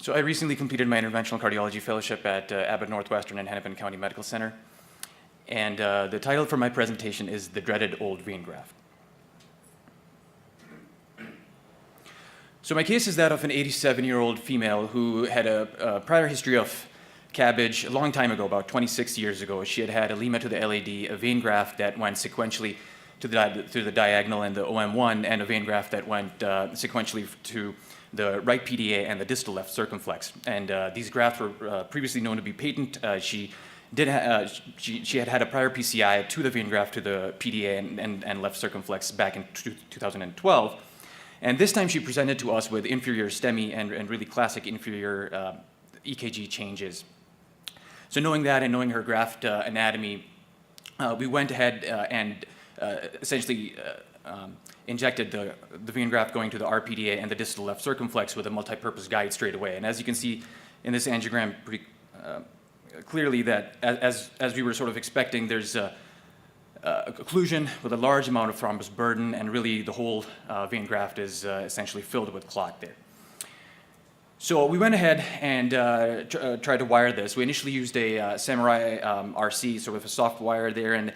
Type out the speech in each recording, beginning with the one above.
So I recently completed my interventional cardiology fellowship at Abbott Northwestern and Hennepin County Medical Center. And the title for my presentation is The Dreaded Old Vein Graft. So my case is that of an 87-year-old female who had a prior history of CABG a long time ago, about 26 years ago. She had had a lima to the LAD, a vein graft that went sequentially through the diagonal and the OM1, and a vein graft that went sequentially to the right PDA and the distal left circumflex. And these grafts were previously known to be patent. She had had a prior PCI to the vein graft to the PDA and left circumflex back in 2012. And this time she presented to us with inferior STEMI and really classic inferior EKG changes. So knowing that and knowing her graft anatomy, we went ahead and essentially injected the vein graft going to the RPDA and the distal left circumflex with a multi-purpose guide straight away. And as you can see in this angiogram pretty clearly that as we were sort of expecting, there's a occlusion with a large amount of thrombus burden, and really the whole vein graft is essentially filled with clot there. So we went ahead and tried to wire this. We initially used a Samurai RC, sort of a soft wire there, and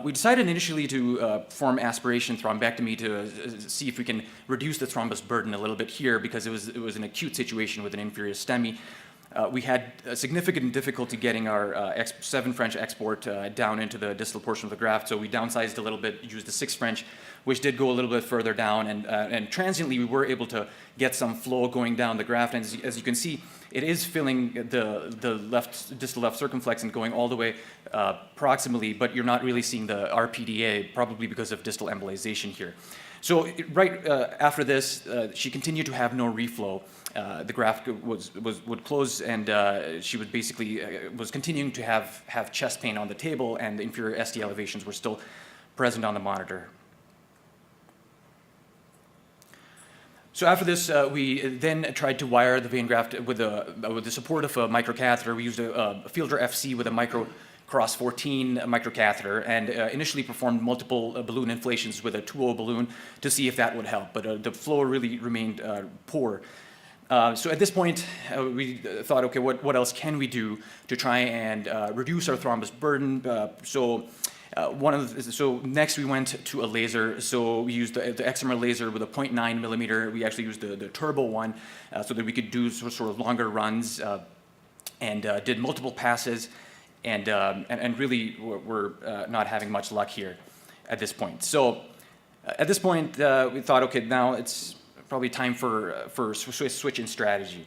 we decided initially to perform aspiration thrombectomy to see if we can reduce the thrombus burden a little bit here, because it was an acute situation with an inferior STEMI. We had significant difficulty getting our 7 French export down into the distal portion of the graft, so we downsized a little bit, used the 6 French, which did go a little bit further down, and transiently we were able to get some flow going down the graft, and as you can see, it is filling the distal left circumflex and going all the way proximally, but you're not really seeing the RPDA, probably because of distal embolization here. So right after this, she continued to have no reflow. The graft would close, and she would basically was continuing to have chest pain on the table, and the inferior ST elevations were still present on the monitor. So after this, we then tried to wire the vein graft with the support of a microcatheter. We used a Fielder FC with a micro Cross 14 microcatheter, and initially performed multiple balloon inflations with a 2.0 balloon to see if that would help, but the flow really remained poor. So at this point, we thought, okay, what else can we do to try and reduce our thrombus burden? So next we went to a laser. So we used the excimer laser with a 0.9 millimeter. We actually used the turbo one so that we could do sort of longer runs, and did multiple passes, and really we're not having much luck here at this point. So at this point, we thought, okay, now it's probably time for a switch in strategy.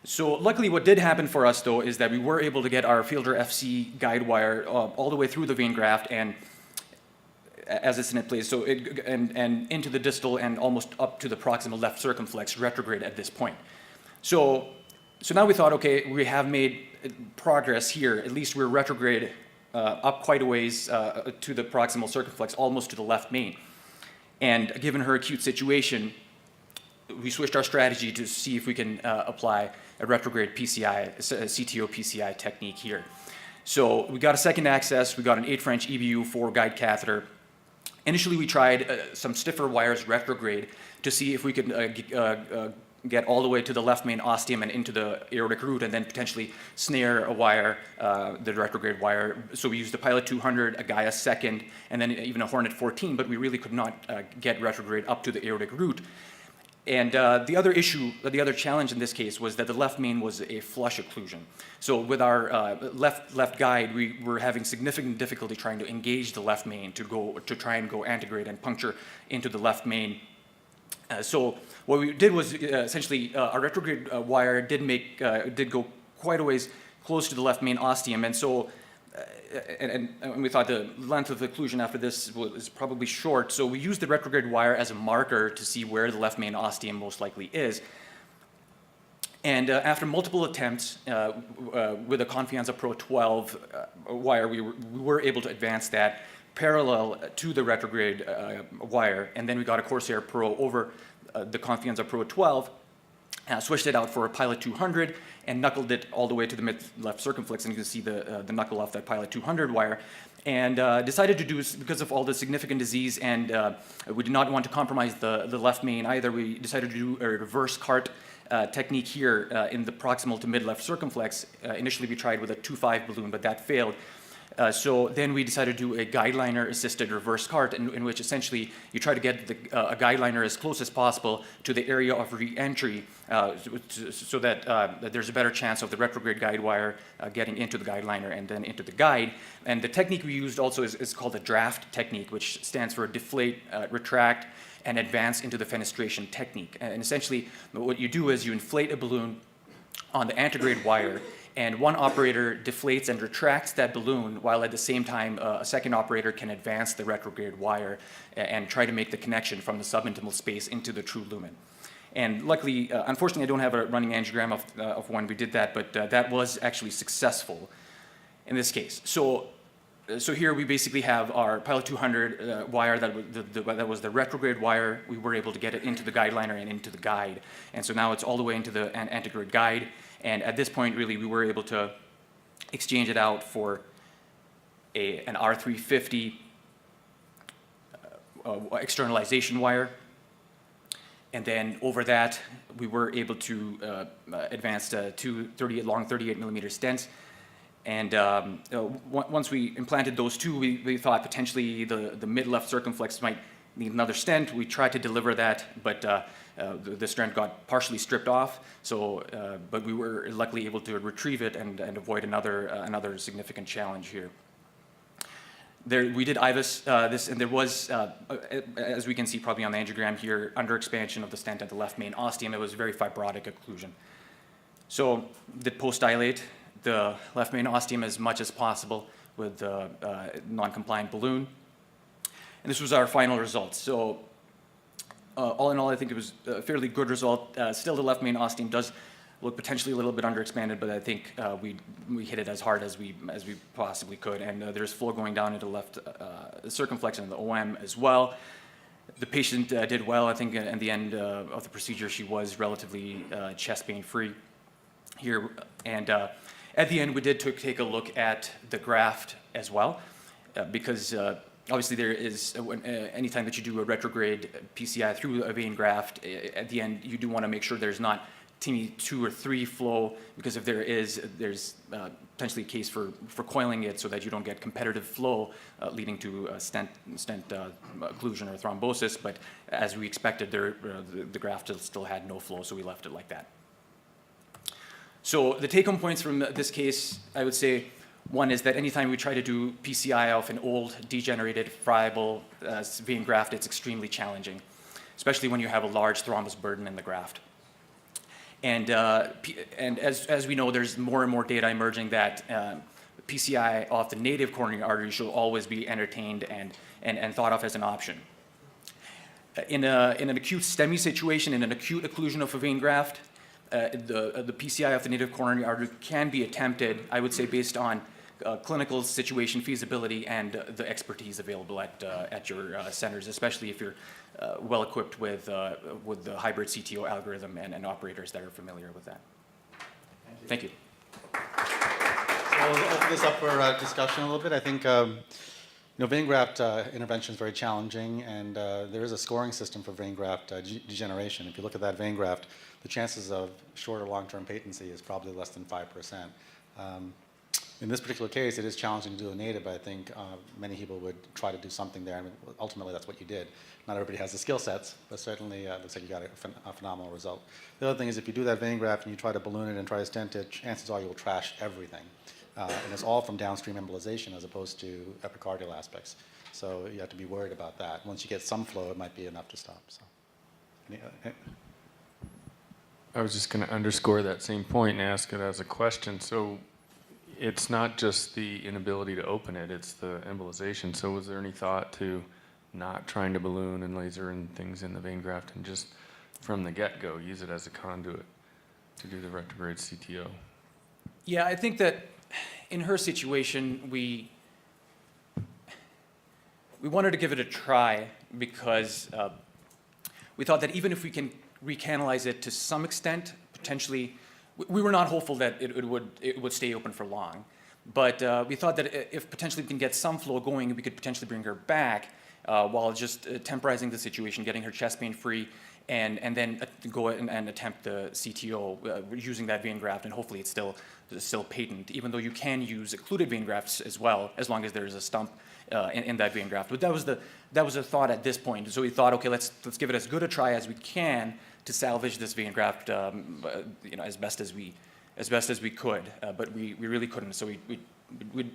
So luckily what did happen for us, though, is that we were able to get our Fielder FC guide wire all the way through the vein graft and as it's in place, so and into the distal and almost up to the proximal left circumflex retrograde at this point. So now we thought, okay, we have made progress here. At least we're retrograde up quite a ways to the proximal circumflex, almost to the left main. And given her acute situation, we switched our strategy to see if we can apply a retrograde PCI, CTO PCI technique here. So we got a second access, we got an 8 French EBU 4 guide catheter. Initially we tried some stiffer wires retrograde to see if we could get all the way to the left main ostium and into the aortic root, and then potentially snare a wire, the retrograde wire. So we used a Pilot 200, a Gaia 2nd, and then even a Hornet 14, but we really could not get retrograde up to the aortic root. And the other challenge in this case was that the left main was a flush occlusion. So with our left guide, we were having significant difficulty trying to engage the left main to try and go antegrade and puncture into the left main. So what we did was essentially our retrograde wire did go quite a ways close to the left main ostium, and so and we thought the length of the occlusion after this was probably short, so we used the retrograde wire as a marker to see where the left main ostium most likely is. And after multiple attempts with a Confianza Pro 12 wire, we were able to advance that parallel to the retrograde wire, and then we got a Corsair Pro over the Confianza Pro 12, switched it out for a Pilot 200, and knuckled it all the way to the mid-left circumflex, and you can see the knuckle off that Pilot 200 wire. And decided to do this because of all the significant disease, and we did not want to compromise the left main either. We decided to do a reverse cart technique here in the proximal to mid-left circumflex. Initially we tried with a 2.5 balloon, but that failed. So then we decided to do a guideliner-assisted reverse cart in which essentially you try to get a guideliner as close as possible to the area of re-entry so that there's a better chance of the retrograde guide wire getting into the guideliner and then into the guide. And the technique we used also is called the draft technique, which stands for deflate, retract, and advance into the fenestration technique. And essentially what you do is you inflate a balloon on the antegrade wire, and one operator deflates and retracts that balloon while at the same time a second operator can advance the retrograde wire and try to make the connection from the subintimal space into the true lumen. And luckily, unfortunately, I don't have a running angiogram of when we did that, but that was actually successful in this case. So here we basically have our pilot 200 wire that was the retrograde wire. We were able to get it into the guideliner and into the guide. And so now it's all the way into the antegrade guide. And at this point, really, we were able to exchange it out for an R350 externalization wire. And then over that, we were able to advance to two long 38 millimeter stents. And once we implanted those two, we thought potentially the mid-left circumflex might need another stent. We tried to deliver that, but the stent got partially stripped off. So, but we were luckily able to retrieve it and avoid another significant challenge here. We did IVUS this, and there was, as we can see probably on the angiogram here, under expansion of the stent at the left main ostium. It was very fibrotic occlusion. So did post-dilate the left main ostium as much as possible with the non-compliant balloon. And this was our final result. So all in all, I think it was a fairly good result. Still, the left main ostium does look potentially a little bit underexpanded, but I think we hit it as hard as we possibly could. And there's flow going down into the left circumflex and the OM as well. The patient did well. I think at the end of the procedure, she was relatively chest pain free here. And at the end, we did take a look at the graft as well, because obviously there is, anytime that you do a retrograde PCI through a vein graft, at the end you do want to make sure there's not teeny 2 or 3 flow, because if there is, there's potentially a case for coiling it so that you don't get competitive flow leading to stent occlusion or thrombosis. But as we expected, the graft still had no flow, so we left it like that. So the take-home points from this case, I would say, one is that anytime we try to do PCI of an old, degenerated, friable vein graft, it's extremely challenging, especially when you have a large thrombus burden in the graft. And as we know, there's more and more data emerging that PCI off the native coronary artery should always be entertained and thought of as an option. In an acute STEMI situation, in an acute occlusion of a vein graft, the PCI of the native coronary artery can be attempted, I would say, based on clinical situation feasibility and the expertise available at your centers, especially if you're well equipped with the hybrid CTO algorithm and operators that are familiar with that. Thank you. So we'll open this up for discussion a little bit. I think vein graft intervention is very challenging, and there is a scoring system for vein graft degeneration. If you look at that vein graft, the chances of short or long-term patency is probably less than 5%. In this particular case, it is challenging to do a native, but I think many people would try to do something there, and ultimately that's what you did. Not everybody has the skill sets, but certainly it looks like you got a phenomenal result. The other thing is if you do that vein graft and you try to balloon it and try to stent it, chances are you will trash everything. And it's all from downstream embolization as opposed to epicardial aspects. So you have to be worried about that. Once you get some flow, it might be enough to stop. So. I was just going to underscore that same point and ask it as a question. So it's not just the inability to open it, it's the embolization. So was there any thought to not trying to balloon and laser and things in the vein graft and just from the get-go use it as a conduit to do the retrograde CTO? Yeah, I think that in her situation, we wanted to give it a try because we thought that even if we can recanalize it to some extent, potentially, we were not hopeful that it would stay open for long. But we thought that if potentially we can get some flow going, we could potentially bring her back while just temporizing the situation, getting her chest pain free, and then go and attempt the CTO using that vein graft, and hopefully it's still patent, even though you can use occluded vein grafts as well, as long as there's a stump in that vein graft. But that was the thought at this point. So we thought, okay, let's give it as good a try as we can to salvage this vein graft, as best as we could. But we really couldn't. So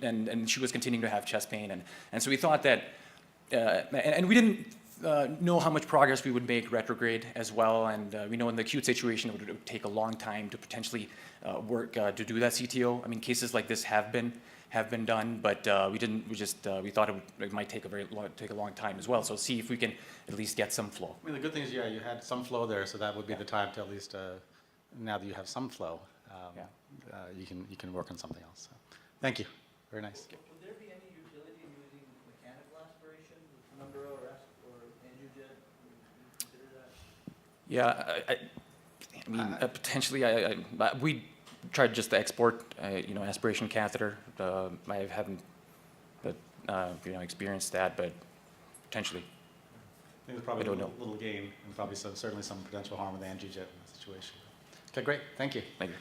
and she was continuing to have chest pain, and so we thought that, and we didn't know how much progress we would make retrograde as well, and we know in the acute situation it would take a long time to potentially work to do that CTO. I mean, cases like this have been done, but we thought it might take a long time as well. So see if we can at least get some flow. I mean, the good thing is, yeah, you had some flow there, so that would be the time to at least, now that you have some flow, you can work on something else. So, thank you. Very nice. Would there be any utility in using mechanical aspiration with penumbra or angiojet? Would you consider that? Yeah, I mean, potentially, we tried just the export, aspiration catheter. I haven't, experienced that, but potentially. I think there's probably a little gain and probably certainly some potential harm with the angiojet in that situation. Okay, great. Thank you. Thank you.